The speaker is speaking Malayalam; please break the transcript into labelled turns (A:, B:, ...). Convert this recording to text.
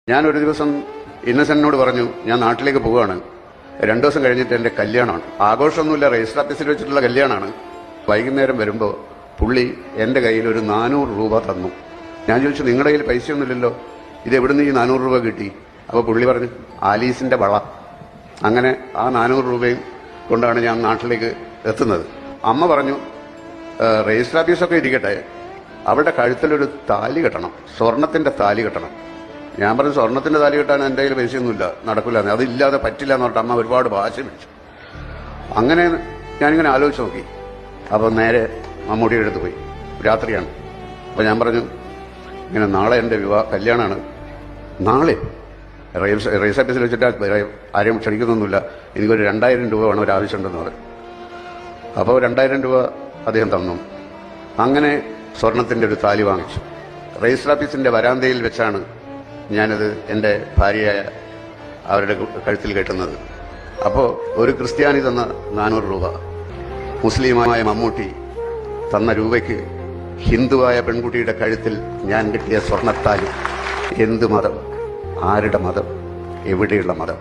A: ഞാനൊരു ദിവസം ഇന്നസെന്റിനോട് പറഞ്ഞു, ഞാൻ നാട്ടിലേക്ക് പോവുകയാണ്, 2 ദിവസം കഴിഞ്ഞിട്ട് എൻ്റെ കല്യാണമാണ്. ആഘോഷമൊന്നുമില്ല, രജിസ്റ്റർ ഓഫീസിൽ വെച്ചിട്ടുള്ള കല്യാണമാണ്. വൈകുന്നേരം വരുമ്പോൾ പുള്ളി എൻ്റെ കയ്യിൽ ഒരു 400 രൂപ തന്നു. ഞാൻ ചോദിച്ചു, നിങ്ങളുടെ കയ്യിൽ പൈസയൊന്നുമില്ലല്ലോ, ഇത് എവിടുന്ന് ഈ 400 രൂപ കിട്ടി? അപ്പോൾ പുള്ളി പറഞ്ഞു, ആലീസിൻ്റെ വള. അങ്ങനെ ആ 400 രൂപയും കൊണ്ടാണ് ഞാൻ നാട്ടിലേക്ക് എത്തുന്നത്. അമ്മ പറഞ്ഞു, രജിസ്റ്റർ ഓഫീസൊക്കെ ഇരിക്കട്ടെ, അവളുടെ കഴുത്തിലൊരു താലി കെട്ടണം, സ്വർണത്തിൻ്റെ താലി കെട്ടണം. ഞാൻ പറഞ്ഞു, സ്വർണത്തിന്റെ താലി കെട്ടാൻ എൻ്റെ കയ്യിൽ പൈസയൊന്നുമില്ല, നടക്കില്ല, അതില്ലാതെ പറ്റില്ല എന്ന് പറഞ്ഞിട്ട് അമ്മ ഒരുപാട് വാശി പിടിച്ചു. അങ്ങനെ ഞാനിങ്ങനെ ആലോചിച്ച് നോക്കി. അപ്പോൾ നേരെ മമ്മൂട്ടിയുടെ അടുത്ത് പോയി. രാത്രിയാണ്. അപ്പോൾ ഞാൻ പറഞ്ഞു, ഇങ്ങനെ നാളെ എൻ്റെ കല്യാണമാണ്, നാളെ റേസ് ഓഫീസിൽ വെച്ചിട്ട് ആരെയും ക്ഷണിക്കുന്നൊന്നുമില്ല, എനിക്കൊരു 2000 രൂപ വേണം, ഒരു ആവശ്യമുണ്ടെന്ന് പറഞ്ഞു. അപ്പോൾ 2000 രൂപ അദ്ദേഹം തന്നു. അങ്ങനെ സ്വർണത്തിൻ്റെ ഒരു താലി വാങ്ങിച്ചു. രജിസ്റ്റർ ഓഫീസിൻ്റെ വരാന്തയിൽ വെച്ചാണ് ഞാനത് എൻ്റെ ഭാര്യയായ അവരുടെ കഴുത്തിൽ കെട്ടുന്നത്. അപ്പോൾ ഒരു ക്രിസ്ത്യാനി തന്ന 400 രൂപ, മുസ്ലിമായ മമ്മൂട്ടി തന്ന രൂപയ്ക്ക് ഹിന്ദുവായ പെൺകുട്ടിയുടെ കഴുത്തിൽ ഞാൻ കെട്ടിയ സ്വർണ്ണത്താലി. എന്ത് മതം, ആരുടെ മതം, എവിടെയുള്ള മതം?